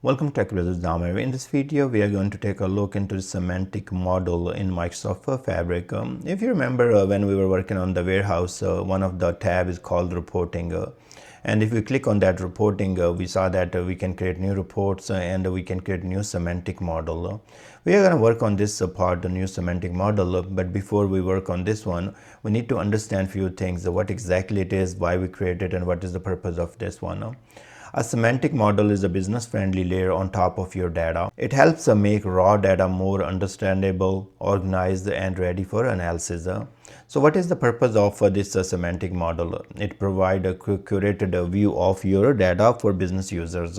Welcome to TechBrothersIT. In this video, we are going to take a look into the semantic model in Microsoft Fabric. If you remember when we were working on the warehouse, one of the tab is called reporting. And if we click on that reporting, we saw that we can create new reports and we can create new semantic model. We are going to work on this part, the new semantic model. But before we work on this one, we need to understand few things, what exactly it is, why we create it, and what is the purpose of this one. A semantic model is a business-friendly layer on top of your data. It helps make raw data more understandable, organized, and ready for analysis. So what is the purpose of this semantic model? It provides a curated view of your data for business users.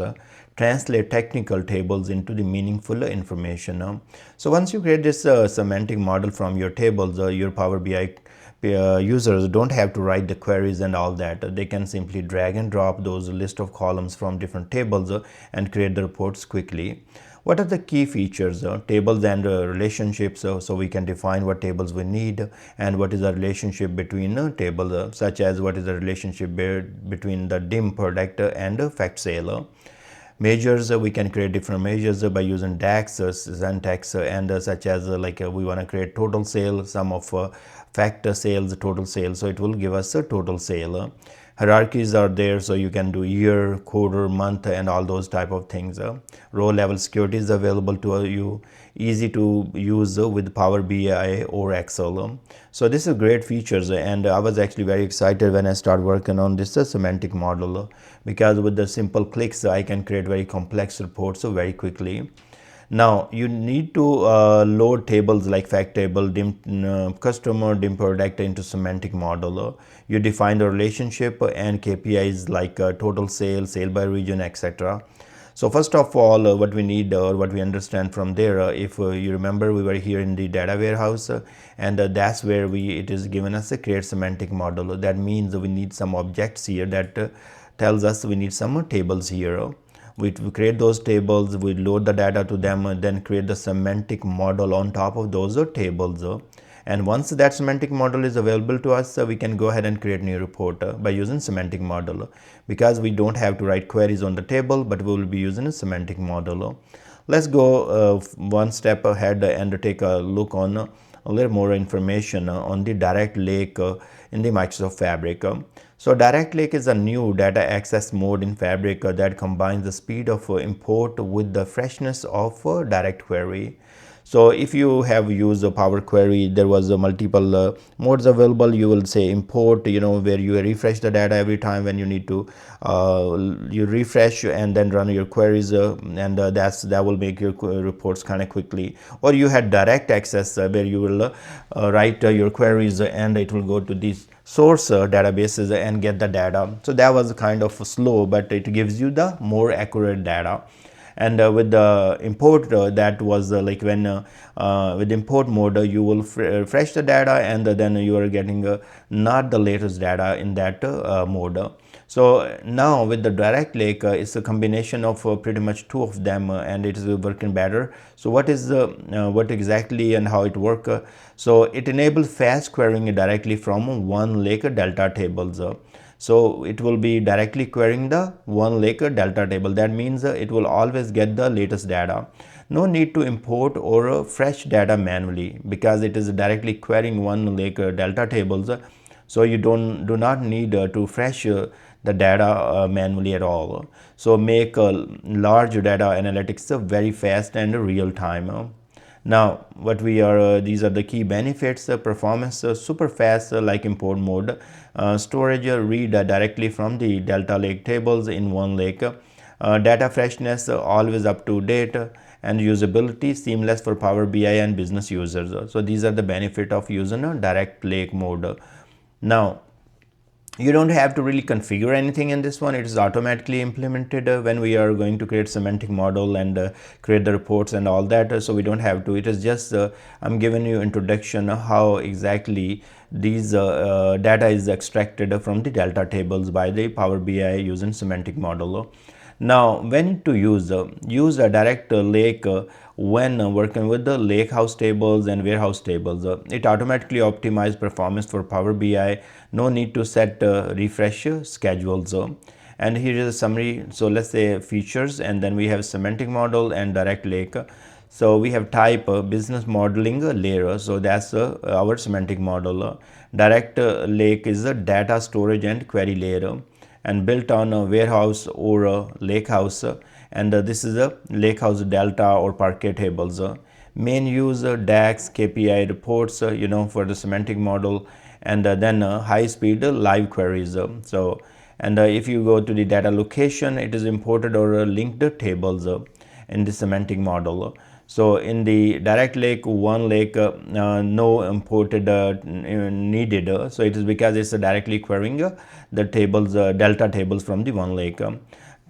Translate technical tables into the meaningful information. So once you create this semantic model from your tables, your Power BI users don't have to write the queries and all that. They can simply drag and drop those list of columns from different tables and create the reports quickly. What are the key features? Tables and relationships, so we can define what tables we need and what is the relationship between tables, such as what is the relationship between the dim product and fact sale. Measures, we can create different measures by using DAX, syntax, and such as we want to create total sale, sum of fact sales, total sales, so it will give us a total sale. Hierarchies are there, so you can do year, quarter, month, and all those type of things. Row level security is available to you, easy to use with Power BI or Excel. So this is great features, and I was actually very excited when I started working on this semantic model, because with the simple clicks I can create very complex reports very quickly. Now you need to load tables like fact table, dim customer, dim product into semantic model. You define the relationship and KPIs like total sale, sale by region, etc. So first of all, what we need or what we understand from there, if you remember, we were here in the data warehouse, and that's where it is given us a create semantic model. That means we need some objects here that tells us we need some tables here. We create those tables, we load the data to them, and then create the semantic model on top of those tables. And once that semantic model is available to us, we can go ahead and create new report by using semantic model, because we don't have to write queries on the table, but we will be using a semantic model. Let's go one step ahead and take a look on a little more information on the direct lake in the Microsoft Fabric. So direct lake is a new data access mode in Fabric that combines the speed of import with the freshness of direct query. So if you have used a Power Query, there was a multiple modes available. You will say import, where you refresh the data every time when you need to, you refresh and then run your queries, and that will make your reports kind of quickly. Or you had direct access where you will write your queries and it will go to these source databases and get the data. So that was kind of slow, but it gives you the more accurate data. And with the import, that was like when with import mode, you will refresh the data, and then you are getting not the latest data in that mode. So now with the direct lake, it's a combination of pretty much two of them, and it is working better. So what exactly and how it work? So it enables fast querying directly from one lake delta tables. So it will be directly querying the one lake delta table. That means it will always get the latest data. No need to import or fresh data manually, because it is directly querying one lake delta tables. So you do not need to fresh the data manually at all. So make large data analytics very fast and real time. Now what these are the key benefits: performance super fast like import mode, storage read directly from the delta lake tables in one lake, data freshness always up to date, and usability seamless for Power BI and business users. So these are the benefit of using a direct lake mode. Now you don't have to really configure anything in this one. It is automatically implemented when we are going to create semantic model and create the reports and all that. So we don't have to. It is just I'm giving you introduction how exactly these data is extracted from the delta tables by the Power BI using semantic model. Now when to use a direct lake when working with the lakehouse tables and warehouse tables. It automatically optimizes performance for Power BI. No need to set refresh schedules. And here is a summary. So let's say features, and then we have semantic model and direct lake. So we have type business modeling layer. So that's our semantic model. Direct lake is a data storage and query layer, and built on a warehouse or a lake house. And this is a lake house delta or parquet tables. Main use DAX, KPI reports, for the semantic model, and then high speed live queries. And if you go to the data location, it is imported or linked tables in the semantic model. So in the direct lake, one lake, no imported needed. So it is because it's directly querying the tables, delta tables from the one lake.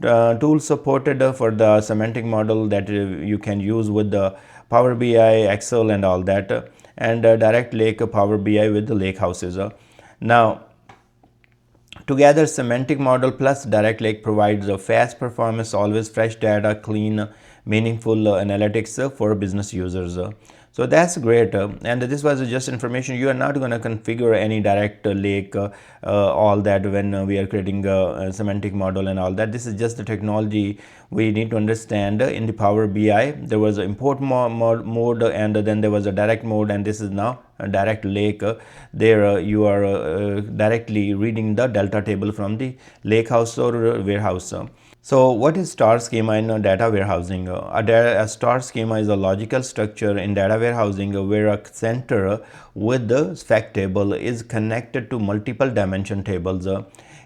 Tools supported for the semantic model that you can use with the Power BI, Excel, and all that, and direct lake Power BI with the lake houses. Now, together, semantic model plus direct lake provides a fast performance, always fresh data, clean, meaningful analytics for business users. So that's great. And this was just information. You are not going to configure any direct lake, all that when we are creating a semantic model and all that. This is just the technology we need to understand. In the Power BI, there was an import mode, and then there was a direct mode, and this is now a direct lake. There you are directly reading the delta table from the lake house or warehouse. So what is star schema in data warehousing? A star schema is a logical structure in data warehousing where a center with the fact table is connected to multiple dimension tables.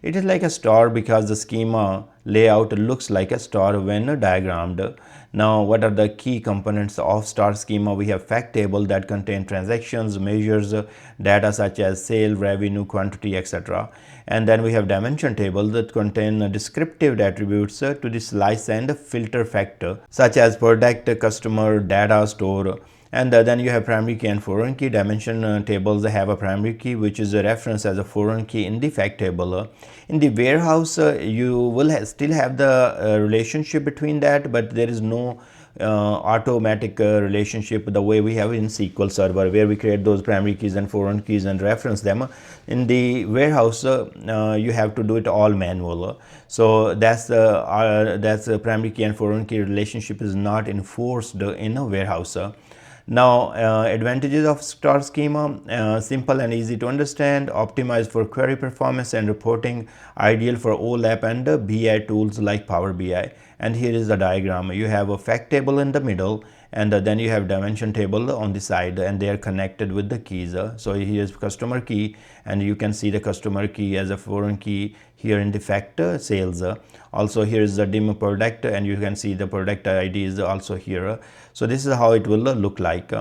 It is like a star because the schema layout looks like a star when diagrammed. Now, what are the key components of star schema? We have fact table that contain transactions, measures, data such as sale, revenue, quantity, etc. And then we have dimension table that contain descriptive attributes to the slice and filter factor such as product, customer, data, store. And then you have primary key and foreign key. Dimension tables have a primary key which is a reference as a foreign key in the fact table. In the warehouse, you will still have the relationship between that, but there is no automatic relationship the way we have in SQL Server, where we create those primary keys and foreign keys and reference them. In the warehouse, you have to do it all manual. So that's the primary key and foreign key relationship is not enforced in a warehouse. Now, advantages of star schema: simple and easy to understand, optimized for query performance and reporting, ideal for OLAP and BI tools like Power BI. And here is the diagram. You have a fact table in the middle, and then you have dimension table on the side, and they are connected with the keys. So here is customer key, and you can see the customer key as a foreign key here in the fact sales. Also here is the dim product, and you can see the product ID is also here. So this is how it will look like.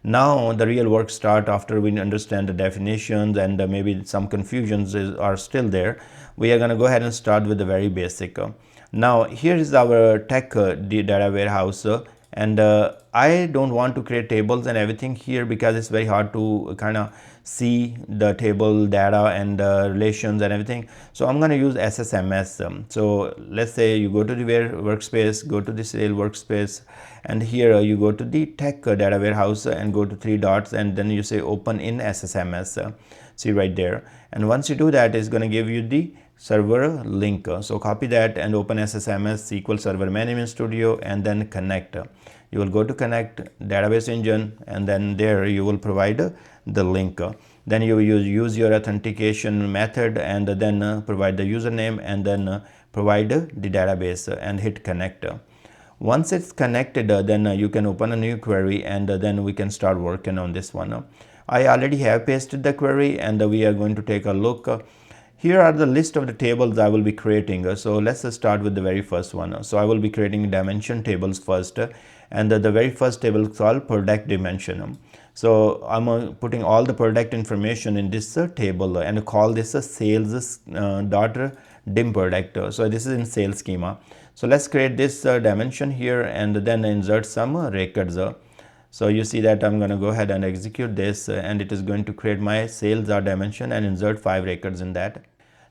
Now the real work start after we understand the definitions, and maybe some confusions are still there. We are going to go ahead and start with the very basic. Now here is our tech data warehouse, and I don't want to create tables and everything here because it's very hard to kind of see the table data and relations and everything. So I'm going to use SSMS. So let's say you go to the workspace, go to the sale workspace, and here you go to the tech data warehouse and go to three dots, and then you say open in SSMS. See right there. And once you do that, it's going to give you the server link. So copy that and open SSMS SQL Server Management Studio, and then connect. You will go to connect database engine, and then there you will provide the link. Then you use your authentication method, and then provide the username, and then provide the database and hit connect. Once it's connected, then you can open a new query, and then we can start working on this one. I already have pasted the query, and we are going to take a look. Here are the list of the tables I will be creating. So let's start with the very first one. So I will be creating dimension tables first, and the very first table is called product dimension. So I'm putting all the product information in this table and call this a sales dot dim product. So this is in sales schema. So let's create this dimension here, and then insert some records. So you see that I'm going to go ahead and execute this, and it is going to create my sales dimension and insert 5 records in that.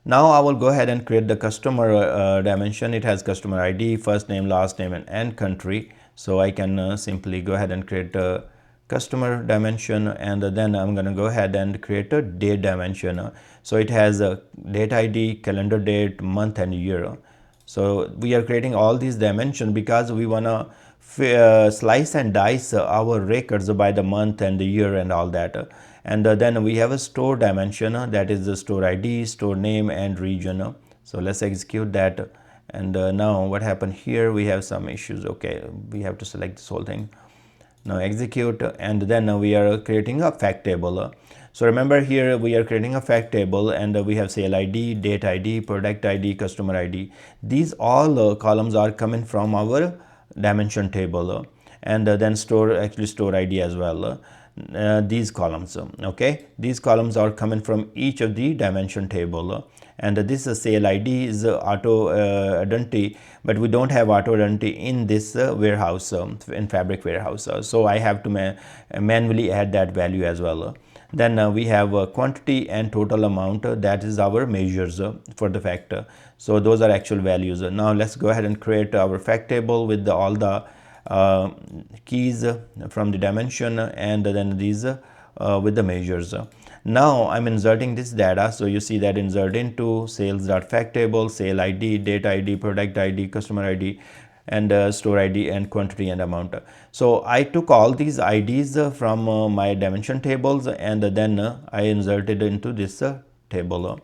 Now I will go ahead and create the customer dimension. It has customer ID, first name, last name, and country. So I can simply go ahead and create customer dimension, and then I'm going to go ahead and create a date dimension. So it has a date ID, calendar date, month and year. So we are creating all these dimensions because we want to slice and dice our records by the month and the year and all that. And then we have a store dimension, that is the store ID, store name and region. So let's execute that. And now what happened here, we have some issues. Okay, we have to select this whole thing. Now execute, and then we are creating a fact table. So remember, here we are creating a fact table, and we have sale ID, date ID, product ID, customer ID. These all columns are coming from our dimension table, and then store ID as well. These columns, okay, these columns are coming from each of the dimension table. And this sale ID is auto identity, but we don't have auto identity in this warehouse, in Fabric warehouse. So I have to manually add that value as well. Then we have quantity and total amount, that is our measures for the fact. So those are actual values. Now let's go ahead and create our fact table with all the keys from the dimension, and then these with the measures. Now I'm inserting this data. So you see that insert into sales.fact table, sale ID, date ID, product ID, customer ID, and store ID, and quantity and amount. So I took all these IDs from my dimension tables, and then I inserted into this table.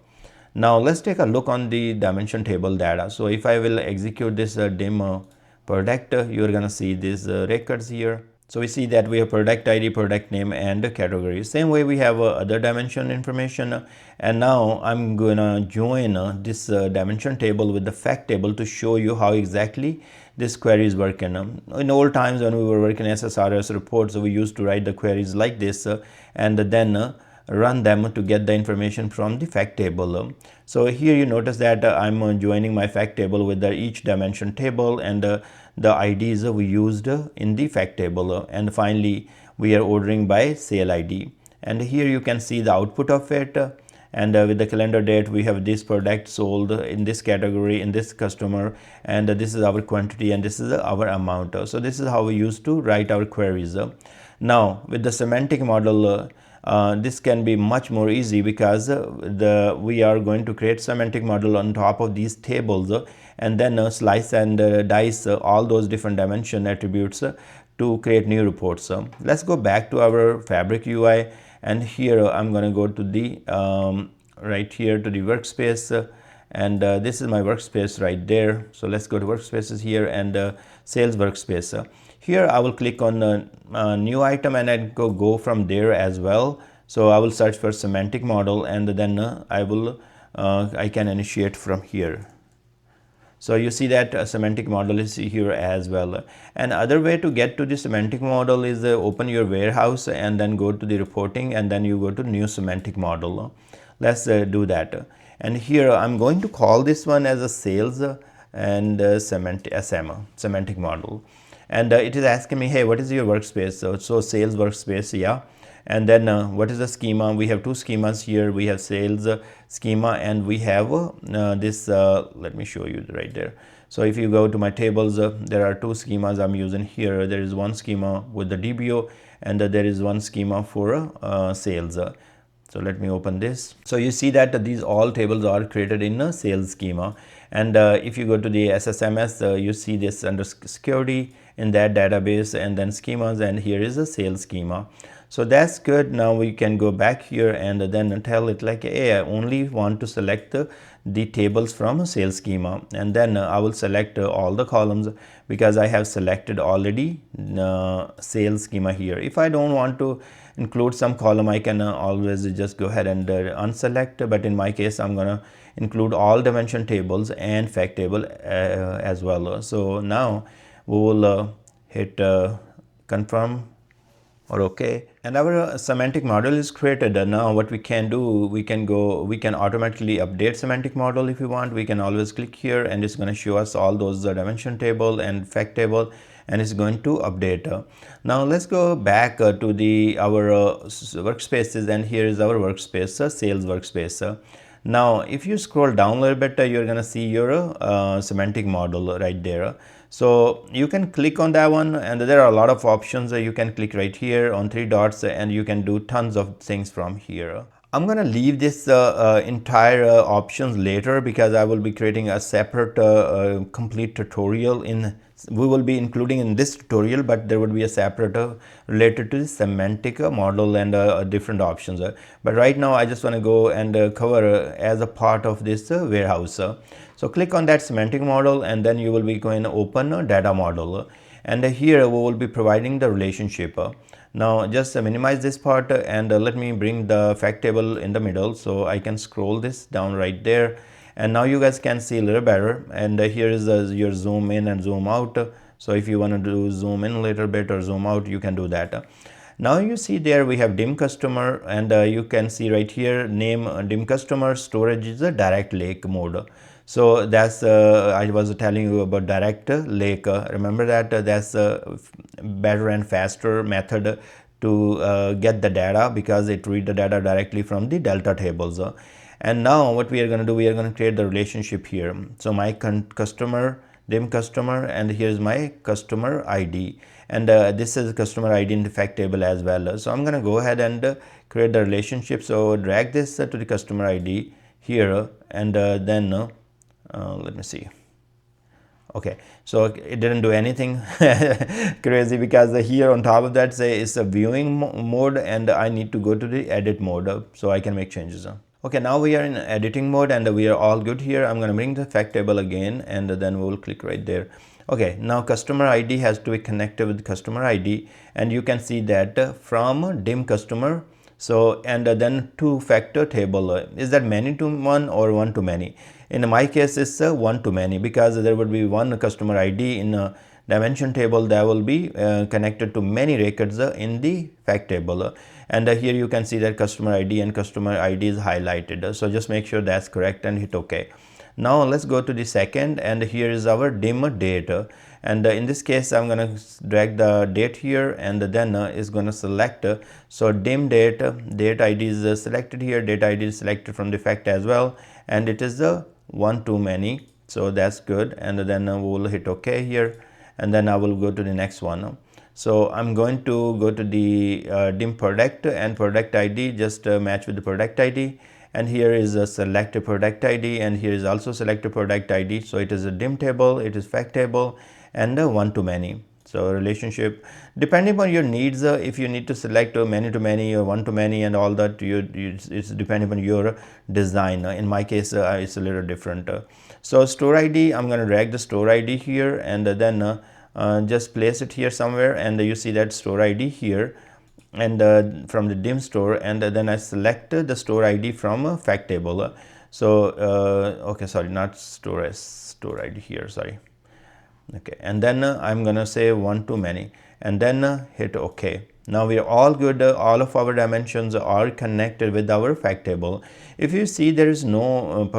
Now let's take a look on the dimension table data. So if I will execute this dim product, you're gonna see these records here. So we see that we have product ID, product name, and category. Same way we have other dimension information. And now I'm gonna join this dimension table with the fact table to show you how exactly this query is working. In old times when we were working SSRS reports, we used to write the queries like this, and then run them to get the information from the fact table. So here you notice that I'm joining my fact table with each dimension table, and the IDs we used in the fact table, and finally we are ordering by sale ID. And here you can see the output of it, and with the calendar date we have this product sold in this category, in this customer, and this is our quantity, and this is our amount. So this is how we used to write our queries. Now with the semantic model, this can be much more easy, because we are going to create semantic model on top of these tables, and then slice and dice all those different dimension attributes to create new reports. Let's go back to our Fabric UI, and here I'm going to go to the right here to the workspace, and this is my workspace right there. So let's go to workspaces here, and sales workspace. Here I will click on new item, and I go from there as well. So I will search for semantic model, and then I can initiate from here. So you see that semantic model is here as well. And other way to get to the semantic model is open your warehouse, and then go to the reporting, and then you go to new semantic model. Let's do that. And here I'm going to call this one as a sales and semantic model. And it is asking me, hey, what is your workspace? So sales workspace, yeah. And then what is the schema? We have two schemas here. We have sales schema, and we have this, let me show you right there. So if you go to my tables, there are two schemas I'm using here. There is one schema with the DBO, and there is one schema for sales. So let me open this. So you see that these all tables are created in a sales schema. And if you go to the SSMS, you see this under security in that database, and then schemas, and here is a sales schema. So that's good. Now we can go back here, and then tell it like, hey, I only want to select the tables from a sales schema, and then I will select all the columns, because I have selected already sales schema here. If I don't want to include some column, I can always just go ahead and unselect, but in my case I'm gonna include all dimension tables and fact table as well. So now we will hit confirm or okay, and our semantic model is created. Now what we can do, we can automatically update semantic model. If you want, we can always click here, and it's going to show us all those dimension table and fact table, and it's going to update. Now let's go back to our workspaces, and here is our workspace, sales workspace. Now if you scroll down a little bit, you're going to see your semantic model right there. So you can click on that one, and there are a lot of options. You can click right here on three dots, and you can do tons of things from here. I'm gonna leave this entire options later, because I will be creating a separate complete tutorial we will be including in this tutorial, but there would be a separate related to the semantic model and different options. But right now I just want to go and cover as a part of this warehouse. So click on that semantic model, and then you will be going to open a data model, and here we will be providing the relationship. Now just minimize this part, and let me bring the fact table in the middle so I can scroll this down right there, and now you guys can see a little better. And here is your zoom in and zoom out. So if you want to do zoom in a little bit or zoom out, you can do that. Now you see there we have dim customer, and you can see right here name dim customer, storage is a direct lake mode. So that's I was telling you about direct lake. Remember that that's a better and faster method to get the data, because it read the data directly from the delta tables. And now what we are going to do, we are going to create the relationship here. So my customer, dim customer, and here's my customer ID, and this is customer ID in the fact table as well. So I'm going to go ahead and create the relationship. So drag this to the customer ID here, and then let me see. Okay, so it didn't do anything crazy, because here on top of that say it's a viewing mode, and I need to go to the edit mode so I can make changes. Okay, now we are in editing mode, and we are all good here. I'm going to bring the fact table again, and then we will click right there. Okay, now customer ID has to be connected with customer ID, and you can see that from dim customer. So and then two factor table, is that many to one or one to many? In my case it's one to many, because there would be one customer ID in a dimension table that will be connected to many records in the fact table. And here you can see that customer ID and customer ID is highlighted. So just make sure that's correct and hit OK. Now let's go to the second, and here is our dim date, and in this case I'm going to drag the date here, and then is going to select. So dim date, date ID is selected here, date ID is selected from the fact as well, and it is one too many, so that's good. And then we will hit OK here, and then I will go to the next one. So I'm going to go to the dim product, and product ID just match with the product ID, and here is a select product ID, and here is also select product ID. So it is a dim table, it is fact table, and one to many. So relationship depending on your needs, if you need to select many to many or one to many and all that, it's depending on your design. In my case it's a little different. So store ID, I'm going to drag the store ID here, and then just place it here somewhere, and you see that store ID here, and from the dim store, and then I select the store ID from a fact table. So okay, sorry, not store ID here, sorry. Okay, and then I'm gonna say one to many, and then hit OK. Now we are all good. All of our dimensions are connected with our fact table. If you see, there is no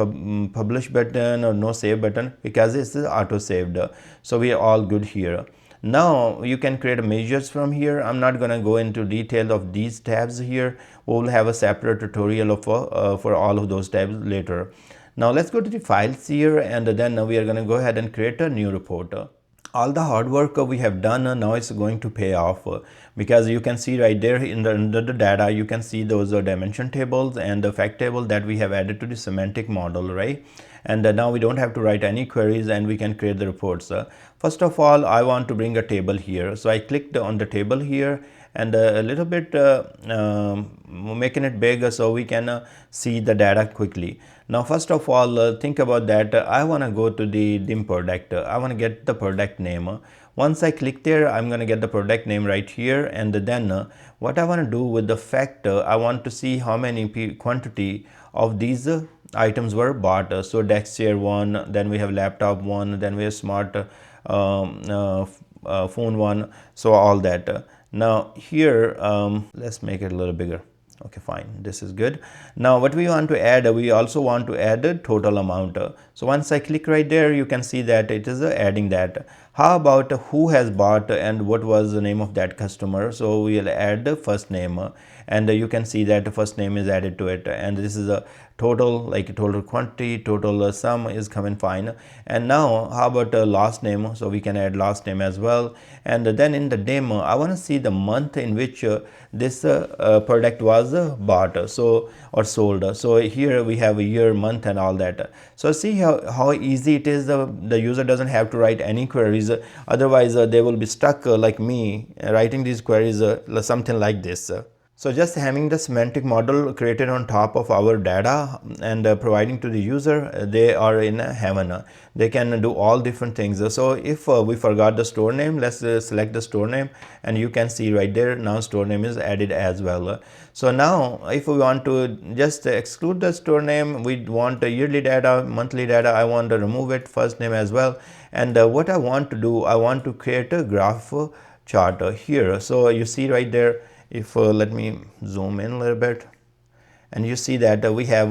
publish button or no save button, because it's auto saved. So we are all good here. Now you can create measures from here. I'm not going to go into detail of these tabs here. We will have a separate tutorial for all of those tabs later. Now let's go to the files here, and then we are going to go ahead and create a new report. All the hard work we have done, now it's going to pay off, because you can see right there under the data, you can see those dimension tables and the fact table that we have added to the semantic model, right? And now we don't have to write any queries, and we can create the reports. First of all, I want to bring a table here, so I clicked on the table here, and a little bit making it big so we can see the data quickly. Now first of all, think about that. I want to go to the dim product. I want to get the product name. Once I click there, I'm going to get the product name right here, and then what I want to do with the fact, I want to see how many quantity of these items were bought. So desk chair 1, then we have laptop 1, then we have smart phone 1, so all that. Now here let's make it a little bigger. Okay, fine, this is good. Now what we want to add, we also want to add a total amount. So once I click right there, you can see that it is adding that. How about who has bought and what was the name of that customer? So we'll add the first name, and you can see that the first name is added to it, and this is a total, like total quantity, total sum is coming fine. And now how about last name? So we can add last name as well. And then in the demo, I want to see the month in which this product was bought, so or sold. So here we have a year, month, and all that. So see how easy it is. The user doesn't have to write any queries, otherwise they will be stuck like me writing these queries, something like this. So just having the semantic model created on top of our data and providing to the user, they are in heaven. They can do all different things. So if we forgot the store name, let's select the store name, and you can see right there now store name is added as well. So now if we want to just exclude the store name, we want yearly data, monthly data, I want to remove it, first name as well. And what I want to do, I want to create a graph chart here. So you see right there, if let me zoom in a little bit, and you see that we have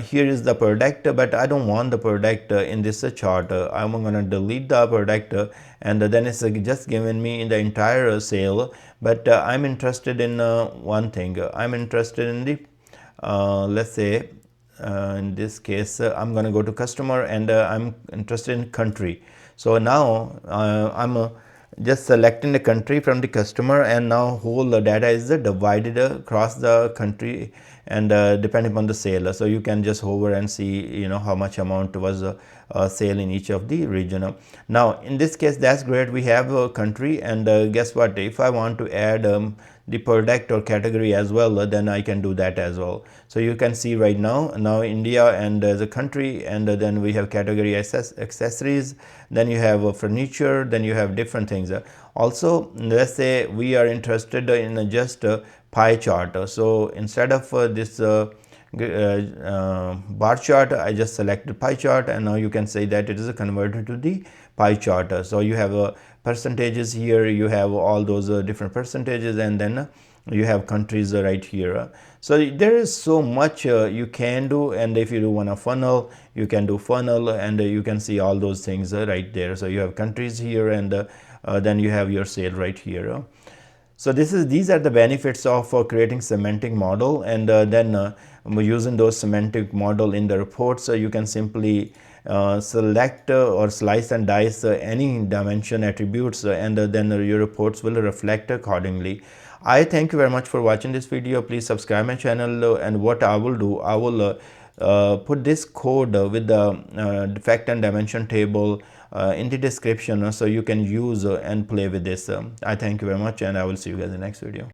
here is the product, but I don't want the product in this chart. I'm going to delete the product, and then it's just given me in the entire sale. But I'm interested in one thing. I'm interested in the let's say in this case I'm going to go to customer, and I'm interested in country. So now I'm just selecting the country from the customer, and now whole data is divided across the country, and depending upon the sale. So you can just hover and see, you know, how much amount was sale in each of the region. Now in this case, that's great, we have a country, and guess what, if I want to add the product or category as well, then I can do that as well. So you can see right now India and the country, and then we have category accessories, then you have furniture, then you have different things. Also, let's say we are interested in just pie chart. So instead of this bar chart, I just selected pie chart, and now you can say that it is converted to the pie chart. So you have percentages here, you have all those different percentages, and then you have countries right here. So there is so much you can do, and if you do want a funnel, you can do funnel, and you can see all those things right there. So you have countries here, and then you have your sale right here. So these are the benefits of creating semantic model, and then using those semantic model in the reports. You can simply select or slice and dice any dimension attributes, and then your reports will reflect accordingly. I thank you very much for watching this video. Please subscribe my channel, and what I will do, I will put this code with the defect and dimension table in the description, so you can use and play with this. I thank you very much, and I will see you guys in the next video.